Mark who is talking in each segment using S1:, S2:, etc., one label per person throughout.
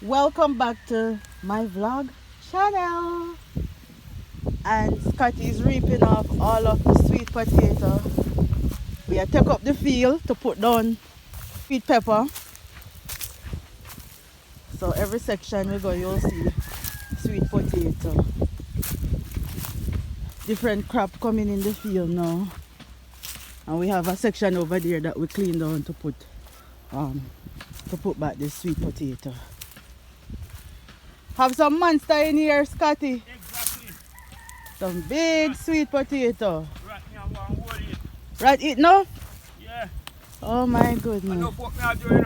S1: Welcome back to my vlog channel. And Scotty is reaping off all of the sweet potato. We have take up the field to put down sweet pepper. So every section we go, you'll see sweet potato. Different crop coming in the field now. And we have a section over there that we clean down to put back the sweet potato. Have some monster in here, Scotty.
S2: Exactly.
S1: Some big sweet potato.
S2: Right now I'm going to hold it.
S1: Right, eat now?
S2: Yeah.
S1: Oh my
S2: I
S1: goodness.
S2: know what me are doing.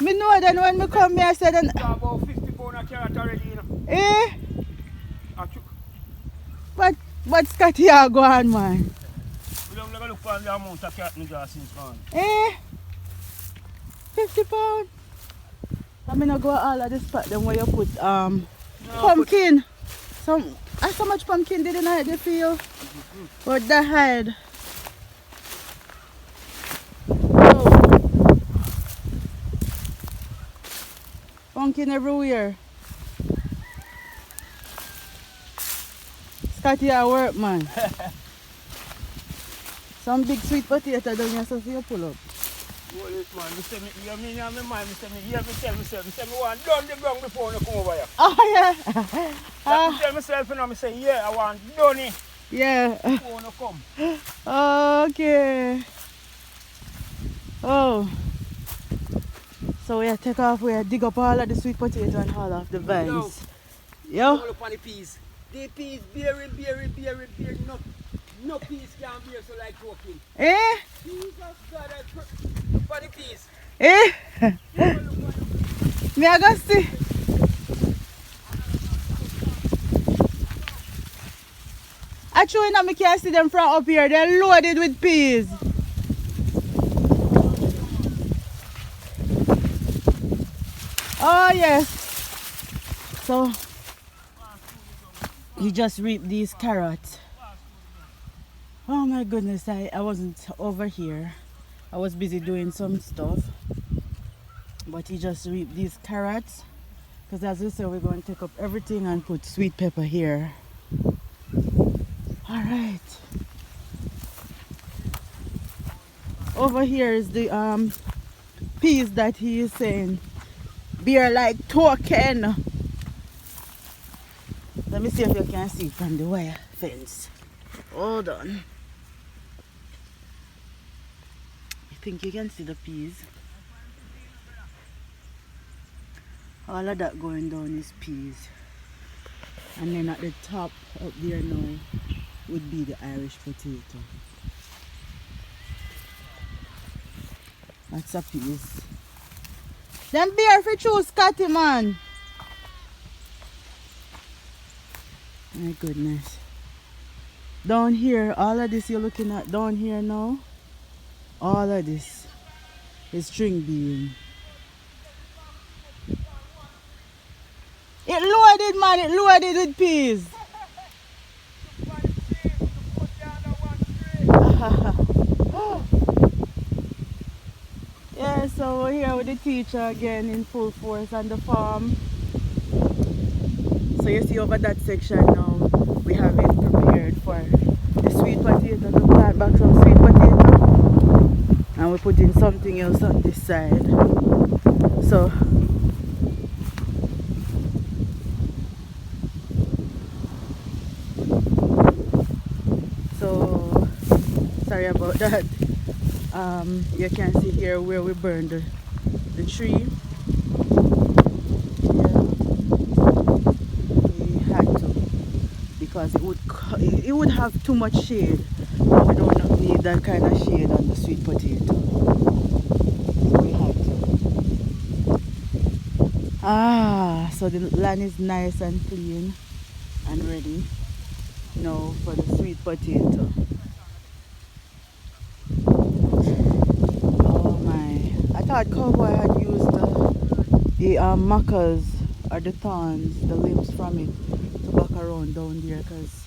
S1: Me know then when me come here I said then,
S2: About 50 pounds of carrot already,
S1: eh?
S2: I took.
S1: But Scotty are go on, man.
S2: We don't look for the amount of carrot in the since gone.
S1: Eh? 50 pounds? I mean I go all of this spot then where you put pumpkin. So much pumpkin didn't I the field? But the head. Oh. Pumpkin everywhere. Scotty at work, man. Some big sweet potato down here so you pull up.
S2: Hold it, man. Me say me hear me in my mind. Me say me hear me tell myself. Me say me want done the ground before you come over here.
S1: Oh yeah.
S2: Me tell myself, you know, me say yeah, I want done it
S1: Yeah.
S2: before you come.
S1: Okay. Oh. So we take off, we dig up all of the sweet potato and all of the vines. Yo.
S2: Come up on the peas. The peas bearing. No peas can bear so like walking.
S1: Eh?
S2: Jesus God, look for the peas.
S1: Eh?
S2: Look for the
S1: Me I go see. Actually, now me can see them from up here. They're loaded with peas. Oh yes. So you just reap these carrots. Oh my goodness, I wasn't over here. I was busy doing some stuff. But he just reaped these carrots. Because as we said, we're going to take up everything and put sweet pepper here. Alright. Over here is the peas that he is saying bear like token. Let me see if you can see from the wire fence. Hold on. I think you can see the peas. All of that going down is peas. And then at the top up there now would be the Irish potato. That's a peas. Them bear for choose Scotty, man. My goodness. Down here, all of this you're looking at down here now, all of this is string bean. It loaded, man, it loaded with peas. Yeah, so we're here with the teacher again in full force on the farm. So you see over that section now, we have it prepared for the sweet potato, to plant back some sweet potato. And we're putting something else on this side. So sorry about that. You can see here where we burned the tree. Because it would have too much shade. We don't need that kind of shade on the sweet potato. So we have to. So the land is nice and clean and ready now for the sweet potato. Oh my! I thought Cowboy had used the muckers or the thorns, the limbs from it, to back around down there because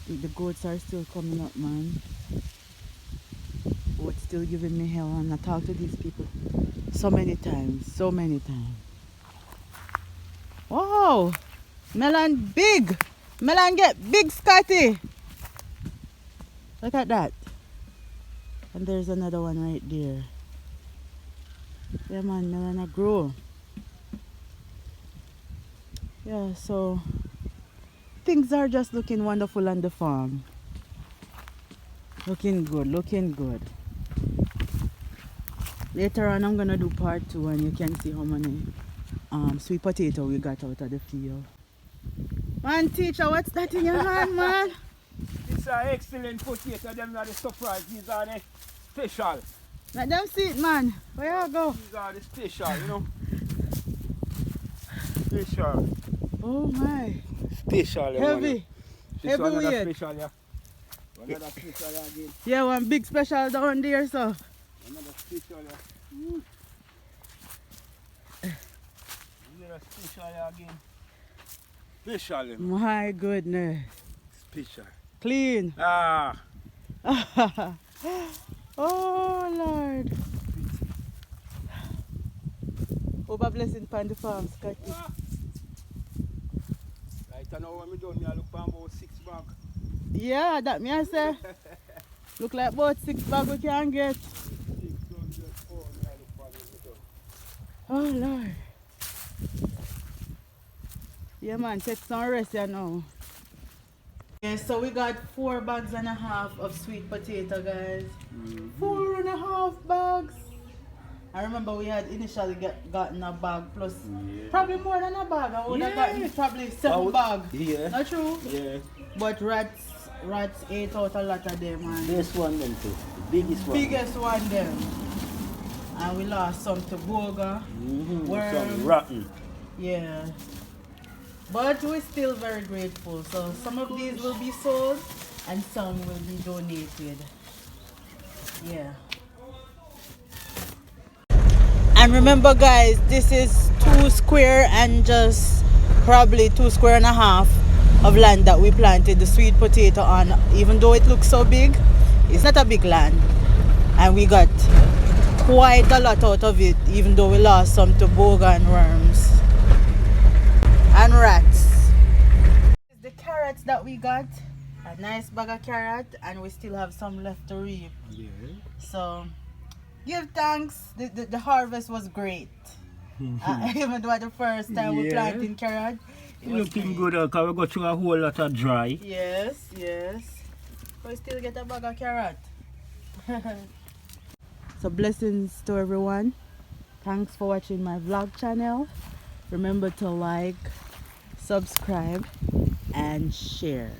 S1: the goats are still coming up, man. But still giving me hell, and I talk to these people so many times. Wow. Melon big. Melon get big, Scotty. Look at that. And there's another one right there. Yeah man, melon a grow. Yeah, so things are just looking wonderful on the farm. Looking good, looking good. Later on I'm gonna do part 2 and you can see how many sweet potato we got out of the field. Man teacher, what's that in your hand, man?
S2: These are excellent potato, them are the surprise. These are the special.
S1: Let them see it, man. Where you go?
S2: These are the special, you know. Special.
S1: Oh my.
S2: Special.
S1: Heavy.
S2: This one
S1: Heavy
S2: another
S1: weight.
S2: special, yeah. Another special again.
S1: Yeah, one big special down there, so.
S2: Another special, yeah. Another special again. Special, you know.
S1: My goodness.
S2: Special.
S1: Clean.
S2: Ah.
S1: Oh Lord. Hope a blessing upon the farm, Scotty.
S2: Right now when I done, I look for about 6 bags.
S1: Yeah, that me I say. Look like about 6 bags we can get.
S2: 600 pounds, I look for them.
S1: Oh Lord. Yeah man, take some rest here now. Yeah, so we got 4.5 bags of sweet potato, guys. 4.5 bags. I remember we had initially gotten a bag plus probably more than a bag. I would have gotten probably 7 bags.
S3: Yeah.
S1: Not true?
S3: Yeah.
S1: But rats ate out a lot of them, man.
S3: This one then too. The biggest one.
S1: Biggest one them. And we lost some to boga.
S3: Some rotten.
S1: Yeah. But we're still very grateful. So some of these will be sold and some will be donated. Yeah. And remember guys, this is 2 square and just probably 2.5 square of land that we planted the sweet potato on. Even though it looks so big, it's not a big land. And we got quite a lot out of it, even though we lost some to boga and worms and rats. The carrots that we got, a nice bag of carrot, and we still have some left to reap.
S3: Yeah.
S1: So give thanks, the harvest was great. Even though the first time we planted carrot, it was
S3: Looking
S1: great.
S3: good because we got through a whole lot of dry.
S1: Yes, yes. But we still get a bag of carrot. So blessings to everyone. Thanks for watching my vlog channel. Remember to like, subscribe and share.